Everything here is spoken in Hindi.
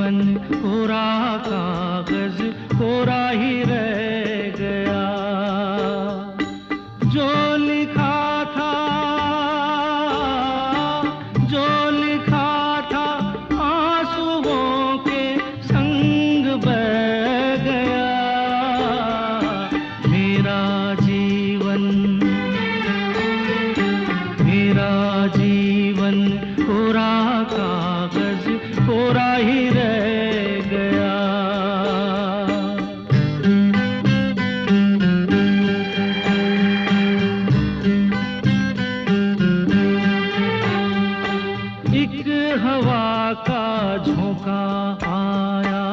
जीवन कोरा कागज कोरा ही रह गया। जो लिखा था, जो लिखा था आंसुओं के संग बह गया। मेरा जीवन, मेरा जीवन कोरा कागज कोरा ही रह गया। एक हवा का झोंका आया,